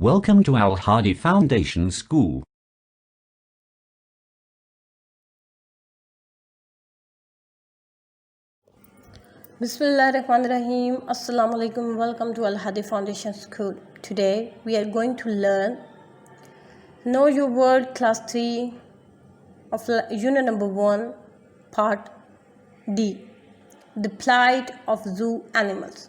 Welcome to Al Hadi Foundation School. Bismillahirrahmanirrahim. Assalamu alaikum. Welcome to Al Hadi Foundation School. Today we are going to learn Know Your Word Class 3 of Unit Number 1 Part D, The Plight of Zoo Animals.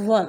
1,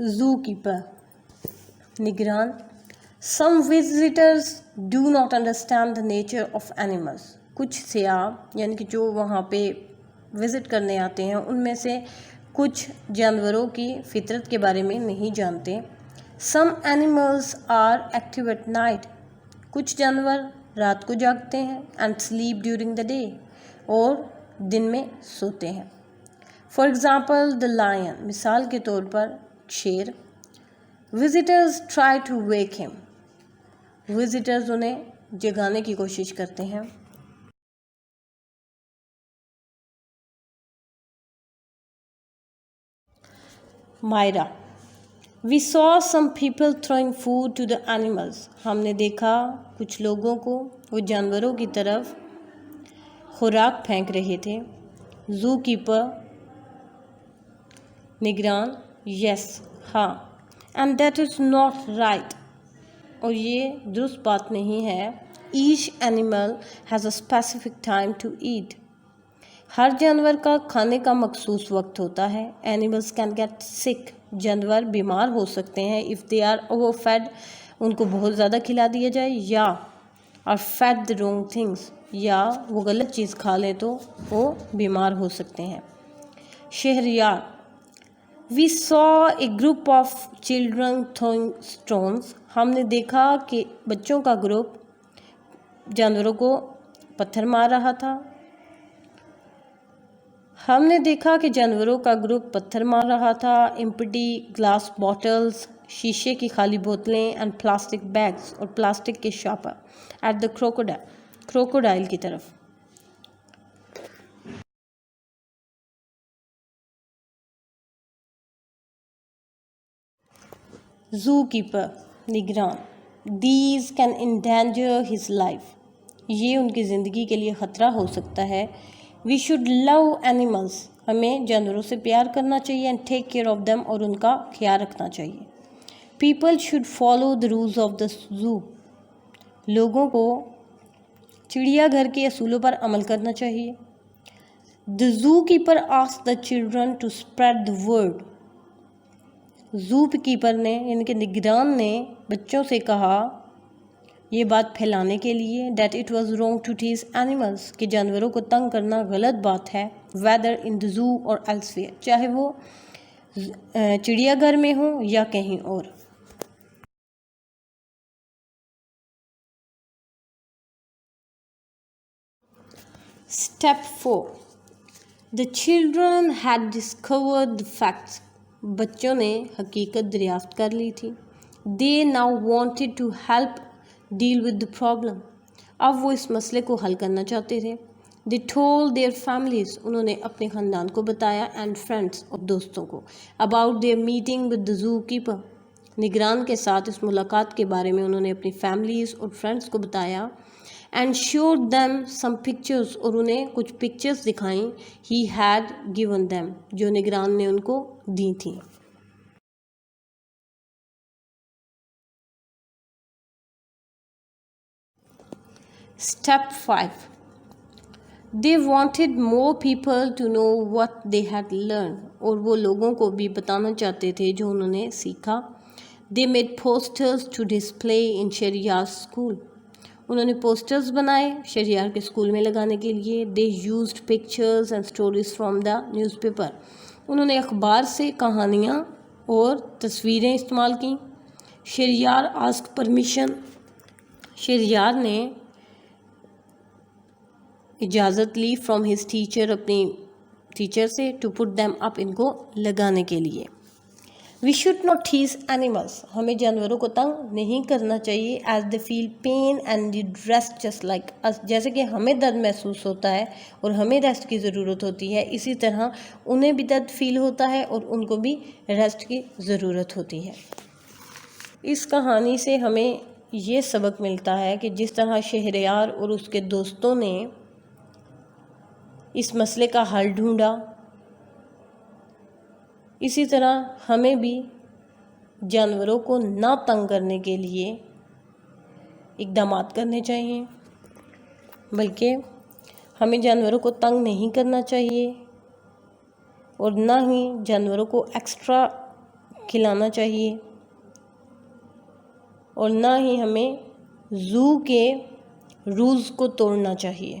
zoo keeper نگران. Some visitors do not understand the nature of animals. کچھ سیاح یعنی کہ جو وہاں پہ visit کرنے آتے ہیں ان میں سے کچھ جانوروں کی فطرت کے بارے میں نہیں جانتے. Some animals are active at night. کچھ جانور رات کو جاگتے ہیں and sleep during the day اور دن میں سوتے ہیں. For example, the lion. مثال کے طور پر شیر. Visitors try to wake him. Visitors انہیں جگانے کی کوشش کرتے ہیں. Myra. We saw some people throwing food to the animals. ہم نے دیکھا کچھ لوگوں کو وہ جانوروں کی طرف خوراک پھینک رہے تھے. زو کیپر نگران. Yes, ہاں. And that is not right. اور یہ درست بات نہیں ہے. Each animal has a specific time to eat. ہر جانور کا کھانے کا مخصوص وقت ہوتا ہے. Animals can get sick. جانور بیمار ہو سکتے ہیں if they are overfed. ان کو بہت زیادہ کھلا دیا جائے یا are fed the wrong things یا وہ غلط چیز کھا لیں تو وہ بیمار ہو سکتے ہیں. Shahryar. We saw a group of children throwing stones. ہم نے دیکھا کہ بچوں کا گروپ جانوروں کو پتھر مار رہا تھا. ہم نے دیکھا کہ جانوروں کا گروپ پتھر مار رہا تھا. empty glass bottles. شیشے کی خالی بوتلیں and plastic bags اور پلاسٹک کے شاپر at the crocodile کی طرف. زو کیپر نگران. These can endanger his life. یہ ان کی زندگی کے لیے خطرہ ہو سکتا ہے. We should love animals. ہمیں جانوروں سے پیار کرنا چاہیے and take care of them اور ان کا خیال رکھنا چاہیے. People should follow the rules of the zoo. لوگوں کو چڑیا گھر کے اصولوں پر عمل کرنا چاہیے. The zookeeper asked the children to spread the word. Zoo keeper نے یعنی کہ نگران نے بچوں سے کہا یہ بات پھیلانے کے لیے that it was wrong to tease animals کہ جانوروں کو تنگ کرنا غلط بات ہے whether in the zoo or elsewhere چاہے وہ چڑیا گھر میں ہوں یا کہیں اور. Step 4. The children had discovered the facts. بچوں نے حقیقت دریافت کر لی تھی. They now wanted to help deal with the problem. اب وہ اس مسئلے کو حل کرنا چاہتے تھے. They told their families. انہوں نے اپنے خاندان کو بتایا and friends اور دوستوں کو about their meeting with the zookeeper. نگران کے ساتھ اس ملاقات کے بارے میں انہوں نے اپنی فیملیز اور فرینڈس کو بتایا and showed them some pictures اور انہیں کچھ پکچرز دکھائیں he had given them جو نگران نے ان کو دی تھیں. Step 5. They wanted more people to know what they had learned. اور وہ لوگوں کو بھی بتانا چاہتے تھے جو انہوں نے سیکھا. They made posters to display in Shariar's school. انہوں نے پوسٹرز بنائے شہریار کے اسکول میں لگانے کے لیے. They used pictures and stories from the newspaper. انہوں نے اخبار سے کہانیاں اور تصویریں استعمال کیں. Shahryar asked permission. شہریار نے اجازت لی from his teacher اپنی ٹیچر سے to put them up ان کو لگانے کے لیے. We should not tease animals. ہمیں جانوروں کو تنگ نہیں کرنا چاہیے as they feel pain and need rest just like us. جیسے کہ ہمیں درد محسوس ہوتا ہے اور ہمیں ریسٹ کی ضرورت ہوتی ہے اسی طرح انہیں بھی درد فیل ہوتا ہے اور ان کو بھی ریسٹ کی ضرورت ہوتی ہے. اس کہانی سے ہمیں یہ سبق ملتا ہے کہ جس طرح شہریار اور اس کے دوستوں نے اس مسئلے کا حل ڈھونڈا اسی طرح ہمیں بھی جانوروں کو نہ تنگ کرنے کے لیے اقدامات کرنے چاہیے بلکہ ہمیں جانوروں کو تنگ نہیں کرنا چاہیے اور نہ ہی جانوروں کو ایکسٹرا کھلانا چاہیے اور نہ ہی ہمیں زو کے رولز کو توڑنا چاہیے۔